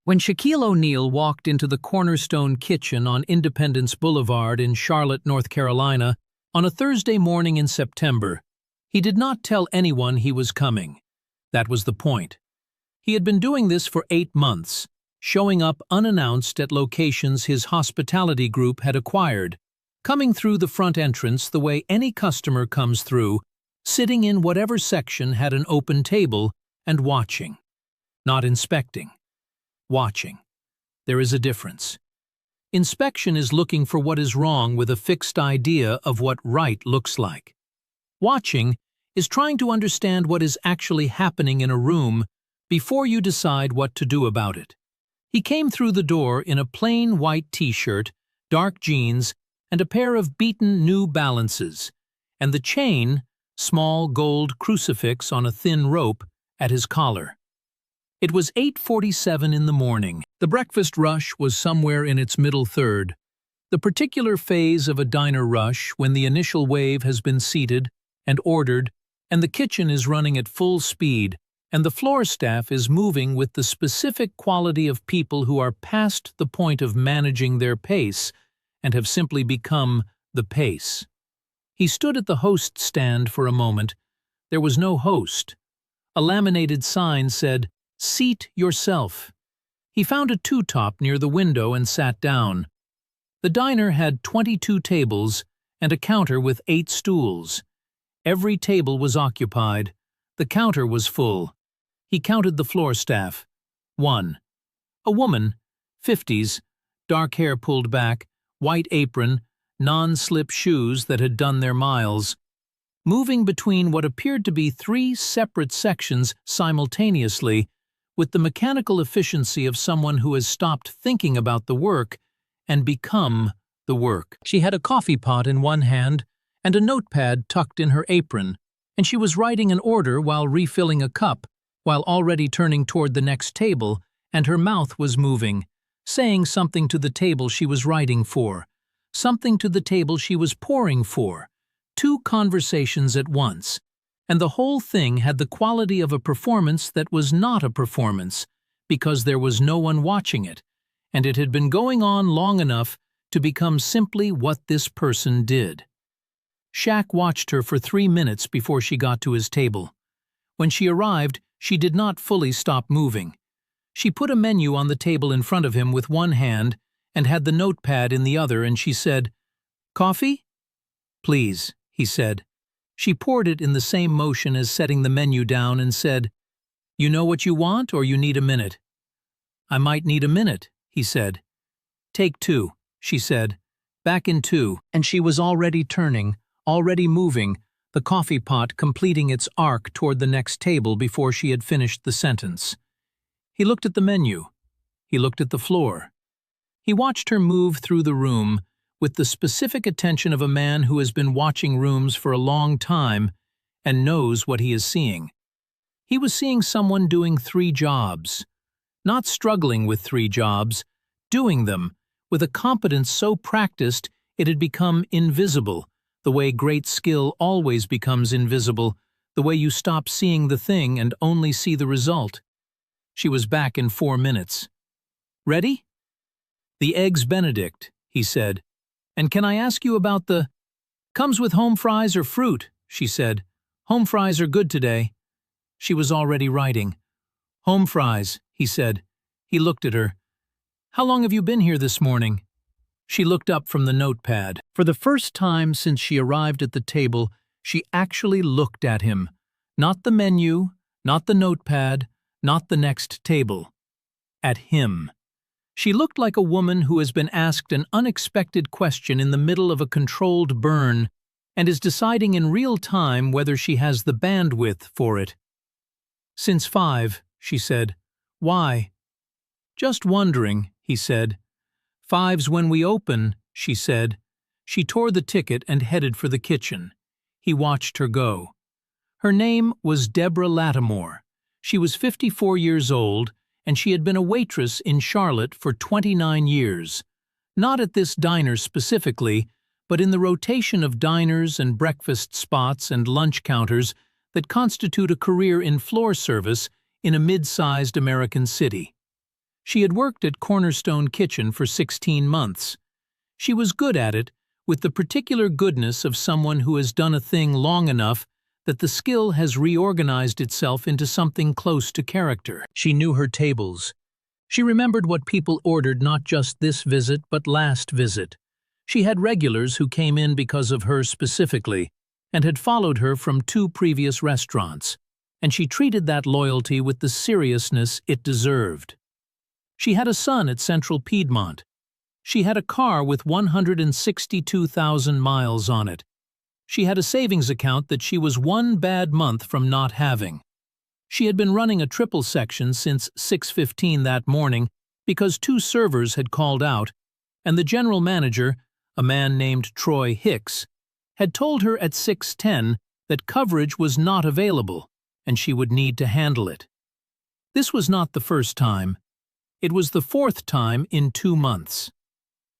When Shaquille O'Neal walked into the Cornerstone Kitchen on Independence Boulevard in Charlotte, North Carolina, on a Thursday morning in September, he did not tell anyone he was coming. That was the point. He had been doing this for 8 months, showing up unannounced at locations his hospitality group had acquired, coming through the front entrance the way any customer comes through, sitting in whatever section had an open table, and watching. Not inspecting. Watching. There is a difference. Inspection is looking for what is wrong with a fixed idea of what right looks like. Watching is trying to understand what is actually happening in a room before you decide what to do about it. He came through the door in a plain white t-shirt, dark jeans, and a pair of beaten New Balances, and the chain, small gold crucifix on a thin rope, at his collar. It was 8:47 in the morning. The breakfast rush was somewhere in its middle third, the particular phase of a diner rush when the initial wave has been seated and ordered, and the kitchen is running at full speed, and the floor staff is moving with the specific quality of people who are past the point of managing their pace and have simply become the pace. He stood at the host stand for a moment. There was no host. A laminated sign said, "Seat yourself." He found a two-top near the window and sat down. The diner had 22 tables and a counter with 8 stools. Every table was occupied. The counter was full. He counted the floor staff. 1. A woman, 50s, dark hair pulled back, white apron, non-slip shoes that had done their miles, moving between what appeared to be 3 separate sections simultaneously, with the mechanical efficiency of someone who has stopped thinking about the work and become the work. She had a coffee pot in one hand and a notepad tucked in her apron, and she was writing an order while refilling a cup, while already turning toward the next table, and her mouth was moving, saying something to the table she was writing for, something to the table she was pouring for, 2 conversations at once. And the whole thing had the quality of a performance that was not a performance, because there was no one watching it, and it had been going on long enough to become simply what this person did. Shaq watched her for 3 minutes before she got to his table. When she arrived, she did not fully stop moving. She put a menu on the table in front of him with one hand and had the notepad in the other, and she said, "Coffee?" "Please," he said. She poured it in the same motion as setting the menu down and said, "You know what you want, or you need a minute?" "I might need a minute," he said. "Take 2, she said. Back in 2, and she was already turning, already moving, the coffee pot completing its arc toward the next table before she had finished the sentence. He looked at the menu. He looked at the floor. He watched her move through the room, with the specific attention of a man who has been watching rooms for a long time and knows what he is seeing. He was seeing someone doing 3 jobs. Not struggling with 3 jobs, doing them, with a competence so practiced it had become invisible, the way great skill always becomes invisible, the way you stop seeing the thing and only see the result. She was back in 4 minutes. "Ready?" "The Eggs Benedict," he said. "And can I ask you about the—" "Comes with home fries or fruit," she said. "Home fries are good today." She was already writing. "Home fries," he said. He looked at her. "How long have you been here this morning?" She looked up from the notepad. For the first time since she arrived at the table, she actually looked at him. Not the menu, not the notepad, not the next table. At him. She looked like a woman who has been asked an unexpected question in the middle of a controlled burn and is deciding in real time whether she has the bandwidth for it. "Since 5, she said. "Why?" "Just wondering," he said. "5's when we open," she said. She tore the ticket and headed for the kitchen. He watched her go. Her name was Deborah Lattimore. She was 54 years old, and she had been a waitress in Charlotte for 29 years. Not at this diner specifically, but in the rotation of diners and breakfast spots and lunch counters that constitute a career in floor service in a mid-sized American city. She had worked at Cornerstone Kitchen for 16 months. She was good at it, with the particular goodness of someone who has done a thing long enough that the skill has reorganized itself into something close to character. She knew her tables. She remembered what people ordered not just this visit but last visit. She had regulars who came in because of her specifically, and had followed her from 2 previous restaurants, and she treated that loyalty with the seriousness it deserved. She had a son at Central Piedmont. She had a car with 162,000 miles on it. She had a savings account that she was 1 bad month from not having. She had been running a triple section since 6:15 that morning because 2 servers had called out, and the general manager, a man named Troy Hicks, had told her at 6:10 that coverage was not available and she would need to handle it. This was not the first time. It was the 4th time in 2 months.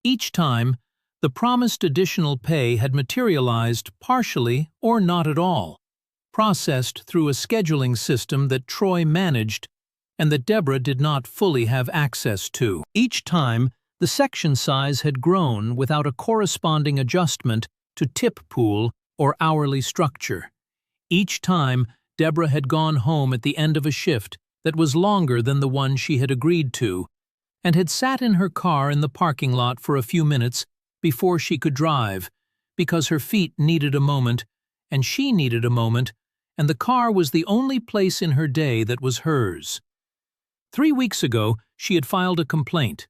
Each time, the promised additional pay had materialized partially or not at all, processed through a scheduling system that Troy managed and that Deborah did not fully have access to. Each time, the section size had grown without a corresponding adjustment to tip pool or hourly structure. Each time, Deborah had gone home at the end of a shift that was longer than the one she had agreed to, and had sat in her car in the parking lot for a few minutes before she could drive, because her feet needed a moment, and she needed a moment, and the car was the only place in her day that was hers. 3 weeks ago, she had filed a complaint,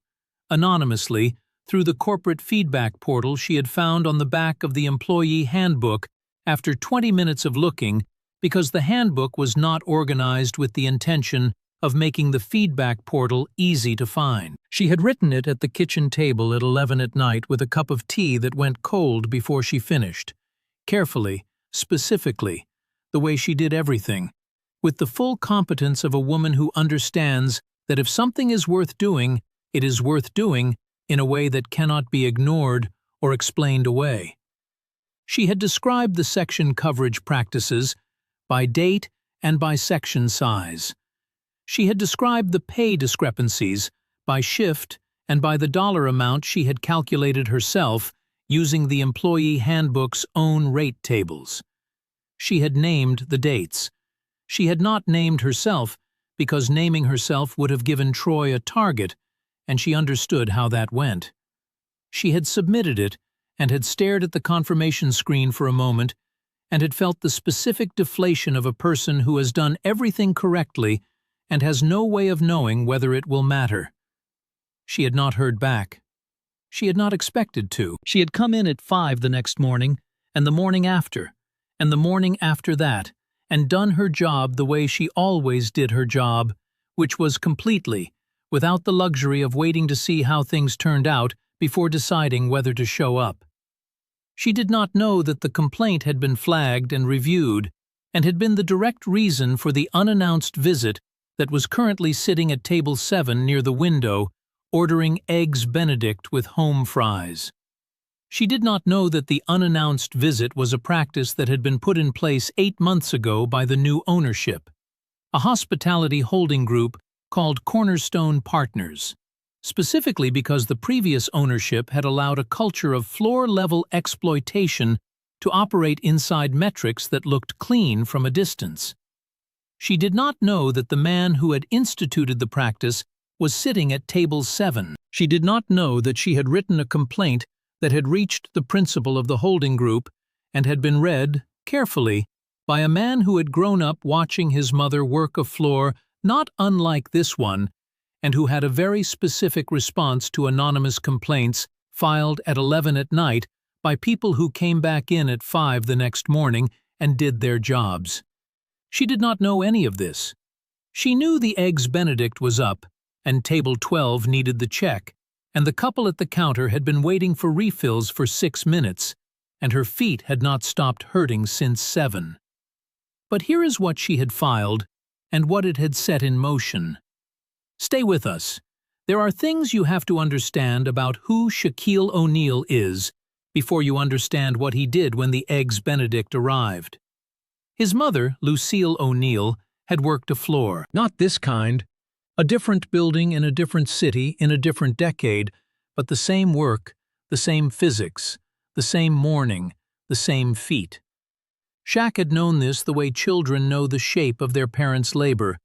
anonymously, through the corporate feedback portal she had found on the back of the employee handbook after 20 minutes of looking, because the handbook was not organized with the intention of making the feedback portal easy to find. She had written it at the kitchen table at 11 at night with a cup of tea that went cold before she finished, carefully, specifically, the way she did everything, with the full competence of a woman who understands that if something is worth doing, it is worth doing in a way that cannot be ignored or explained away. She had described the section coverage practices by date and by section size. She had described the pay discrepancies by shift and by the dollar amount she had calculated herself using the employee handbook's own rate tables. She had named the dates. She had not named herself because naming herself would have given Troy a target, and she understood how that went. She had submitted it and had stared at the confirmation screen for a moment and had felt the specific deflation of a person who has done everything correctly and has no way of knowing whether it will matter. She had not heard back. She had not expected to. She had come in at 5 the next morning, and the morning after, and the morning after that, and done her job the way she always did her job, which was completely, without the luxury of waiting to see how things turned out before deciding whether to show up. She did not know that the complaint had been flagged and reviewed, and had been the direct reason for the unannounced visit that was currently sitting at table 7 near the window, ordering eggs Benedict with home fries. She did not know that the unannounced visit was a practice that had been put in place 8 months ago by the new ownership, a hospitality holding group called Cornerstone Partners, specifically because the previous ownership had allowed a culture of floor-level exploitation to operate inside metrics that looked clean from a distance. She did not know that the man who had instituted the practice was sitting at table 7. She did not know that she had written a complaint that had reached the principal of the holding group and had been read, carefully, by a man who had grown up watching his mother work a floor not unlike this one, and who had a very specific response to anonymous complaints filed at 11 at night by people who came back in at 5 the next morning and did their jobs. She did not know any of this. She knew the Eggs Benedict was up, and table 12 needed the check, and the couple at the counter had been waiting for refills for 6 minutes, and her feet had not stopped hurting since 7. But here is what she had filed, and what it had set in motion. Stay with us. There are things you have to understand about who Shaquille O'Neal is before you understand what he did when the Eggs Benedict arrived. His mother, Lucille O'Neal, had worked a floor. Not this kind. A different building in a different city in a different decade, but the same work, the same physics, the same morning, the same feet. Shaq had known this the way children know the shape of their parents' labor,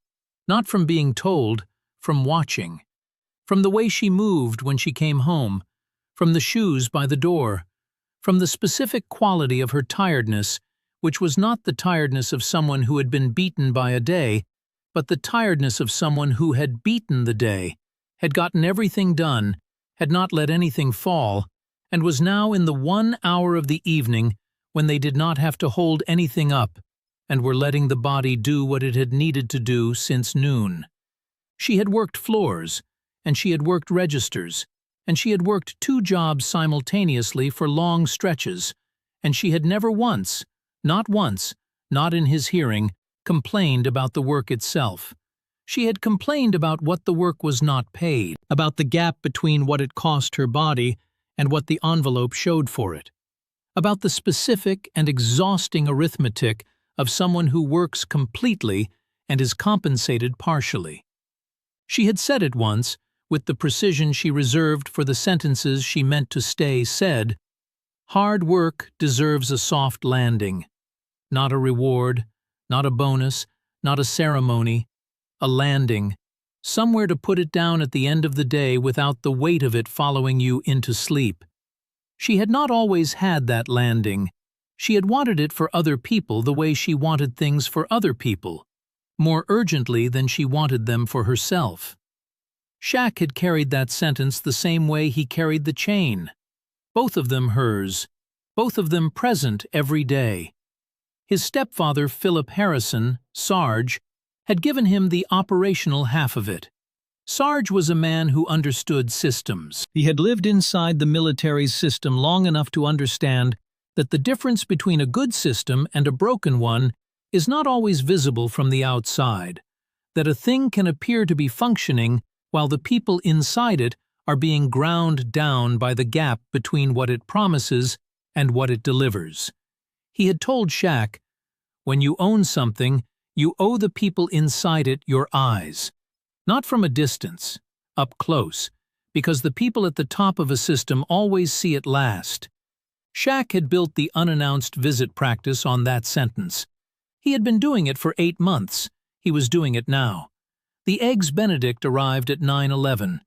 not from being told, from watching. From the way she moved when she came home, from the shoes by the door, from the specific quality of her tiredness, which was not the tiredness of someone who had been beaten by a day, but the tiredness of someone who had beaten the day, had gotten everything done, had not let anything fall, and was now in the 1 hour of the evening when they did not have to hold anything up, and were letting the body do what it had needed to do since noon. She had worked floors, and she had worked registers, and she had worked 2 jobs simultaneously for long stretches, and she had never once, not in his hearing, complained about the work itself. She had complained about what the work was not paid, about the gap between what it cost her body and what the envelope showed for it, about the specific and exhausting arithmetic of someone who works completely and is compensated partially. She had said it once, with the precision she reserved for the sentences she meant to stay said, "Hard work deserves a soft landing. Not a reward, not a bonus, not a ceremony, a landing, somewhere to put it down at the end of the day without the weight of it following you into sleep." She had not always had that landing. She had wanted it for other people the way she wanted things for other people, more urgently than she wanted them for herself. Shaq had carried that sentence the same way he carried the chain. Both of them hers, both of them present every day. His stepfather, Philip Harrison, Sarge, had given him the operational half of it. Sarge was a man who understood systems. He had lived inside the military's system long enough to understand that the difference between a good system and a broken one is not always visible from the outside, that a thing can appear to be functioning while the people inside it are being ground down by the gap between what it promises and what it delivers. He had told Shaq, "When you own something, you owe the people inside it your eyes. Not from a distance, up close, because the people at the top of a system always see it last." Shaq had built the unannounced visit practice on that sentence. He had been doing it for 8 months. He was doing it now. The Eggs Benedict arrived at 9:11.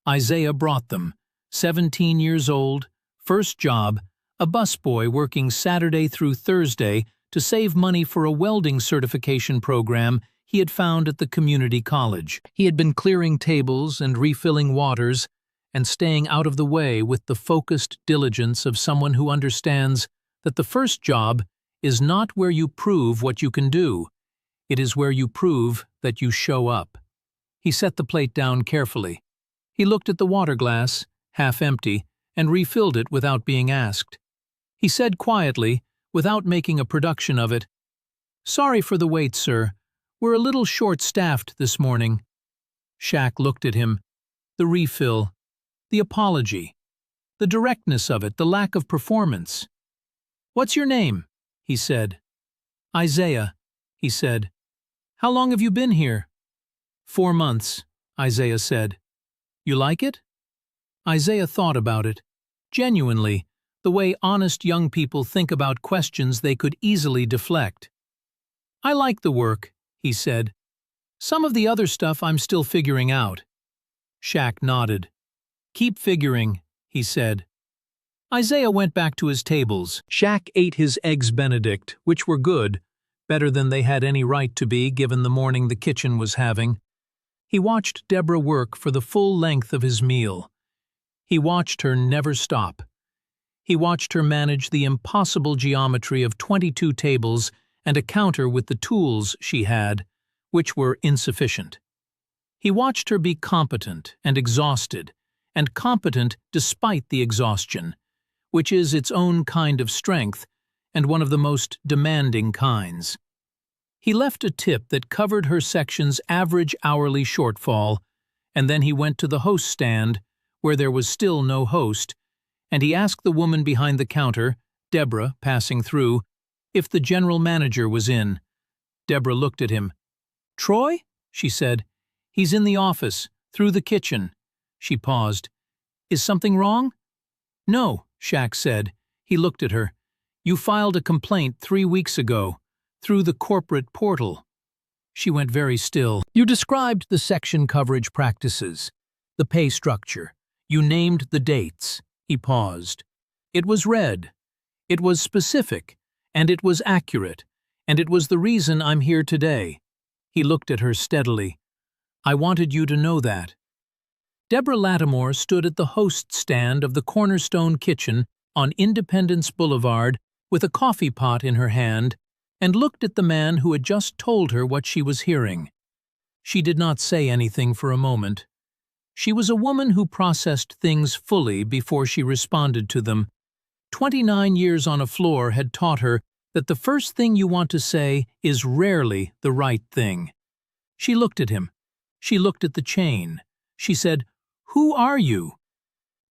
Isaiah brought them, 17 years old, first job, a busboy working Saturday through Thursday to save money for a welding certification program he had found at the community college. He had been clearing tables and refilling waters and staying out of the way with the focused diligence of someone who understands that the first job is not where you prove what you can do. It is where you prove that you show up. He set the plate down carefully. He looked at the water glass, half empty, and refilled it without being asked. He said quietly, without making a production of it, "Sorry for the wait, sir. We're a little short-staffed this morning." Shaq looked at him. The refill, the apology, the directness of it, the lack of performance. "What's your name?" he said. "Isaiah," he said. "How long have you been here?" 4 months, Isaiah said. "You like it?" Isaiah thought about it, genuinely, the way honest young people think about questions they could easily deflect. "I like the work," he said. "Some of the other stuff I'm still figuring out." Shaq nodded. "Keep figuring," he said. Isaiah went back to his tables. Shaq ate his Eggs Benedict, which were good, better than they had any right to be given the morning the kitchen was having. He watched Deborah work for the full length of his meal. He watched her never stop. He watched her manage the impossible geometry of 22 tables and a counter with the tools she had, which were insufficient. He watched her be competent and exhausted, and competent despite the exhaustion, which is its own kind of strength and one of the most demanding kinds. He left a tip that covered her section's average hourly shortfall, and then he went to the host stand, where there was still no host, and he asked the woman behind the counter, Deborah, passing through, if the general manager was in. Deborah looked at him. "Troy?" she said. He's in the office, through the kitchen. She paused. Is something wrong? No, Shaq said. He looked at her. You filed a complaint 3 weeks ago, through the corporate portal. She went very still. You described the section coverage practices, the pay structure. You named the dates. He paused. It was read. It was specific, and it was accurate, and it was the reason I'm here today. He looked at her steadily. I wanted you to know that. Deborah Lattimore stood at the host stand of the Cornerstone Kitchen on Independence Boulevard with a coffee pot in her hand and looked at the man who had just told her what she was hearing. She did not say anything for a moment. She was a woman who processed things fully before she responded to them. 29 years on a floor had taught her that the first thing you want to say is rarely the right thing. She looked at him. She looked at the chain. She said, Who are you?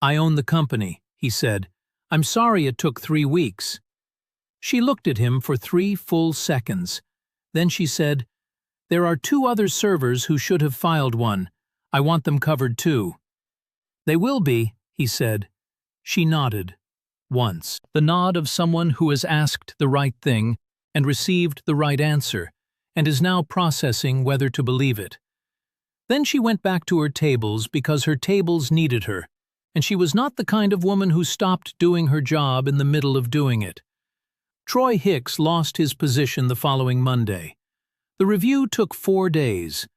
I own the company, he said. I'm sorry it took 3 weeks. She looked at him for 3 full seconds. Then she said, There are 2 other servers who should have filed one. I want them covered too. They will be, he said. She nodded. Once. The nod of someone who has asked the right thing and received the right answer, and is now processing whether to believe it. Then she went back to her tables because her tables needed her, and she was not the kind of woman who stopped doing her job in the middle of doing it. Troy Hicks lost his position the following Monday. The review took 4 days.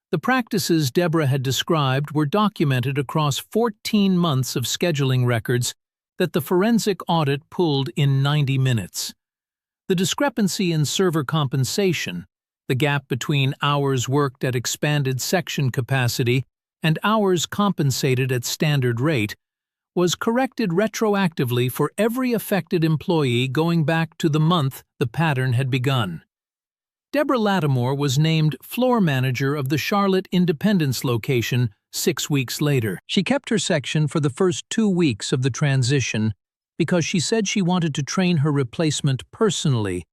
The practices Deborah had described were documented across 14 months of scheduling records that the forensic audit pulled in 90 minutes. The discrepancy in server compensation, the gap between hours worked at expanded section capacity and hours compensated at standard rate, was corrected retroactively for every affected employee going back to the month the pattern had begun. Deborah Lattimore was named floor manager of the Charlotte Independence location 6 weeks later. She kept her section for the first 2 weeks of the transition because she said she wanted to train her replacement personally,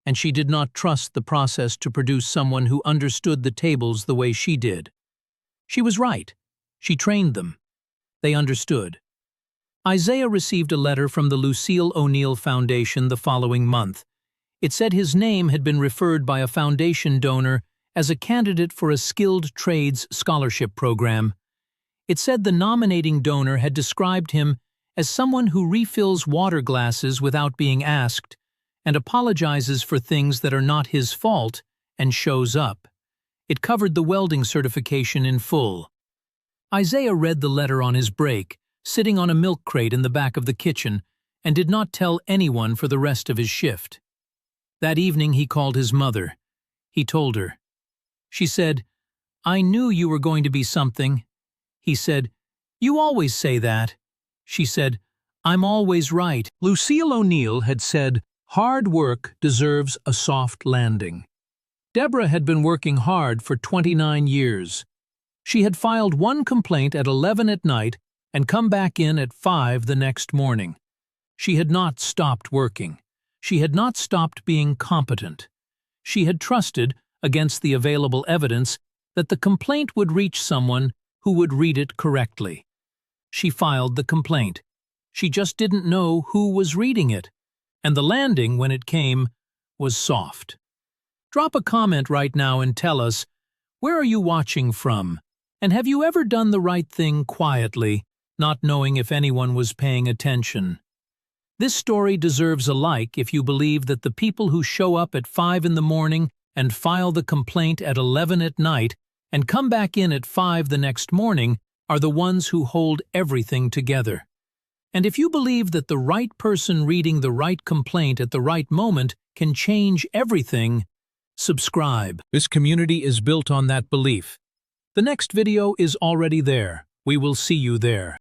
and she did not trust the process to produce someone who understood the tables the way she did. She was right. She trained them. They understood. Isaiah received a letter from the Lucille O'Neill Foundation the following month. It said his name had been referred by a foundation donor as a candidate for a skilled trades scholarship program. It said the nominating donor had described him as someone who refills water glasses without being asked and apologizes for things that are not his fault and shows up. It covered the welding certification in full. Isaiah read the letter on his break, sitting on a milk crate in the back of the kitchen, and did not tell anyone for the rest of his shift. That evening he called his mother. He told her. She said, I knew you were going to be something. He said, You always say that. She said, I'm always right. Lucille O'Neill had said, Hard work deserves a soft landing. Deborah had been working hard for 29 years. She had filed 1 complaint at 11 at night and come back in at 5 the next morning. She had not stopped working. She had not stopped being competent. She had trusted, against the available evidence, that the complaint would reach someone who would read it correctly. She filed the complaint. She just didn't know who was reading it, and the landing, when it came, was soft. Drop a comment right now and tell us, where are you watching from? And have you ever done the right thing quietly, not knowing if anyone was paying attention? This story deserves a like if you believe that the people who show up at 5 in the morning and file the complaint at 11 at night and come back in at 5 the next morning are the ones who hold everything together. And if you believe that the right person reading the right complaint at the right moment can change everything, subscribe. This community is built on that belief. The next video is already there. We will see you there.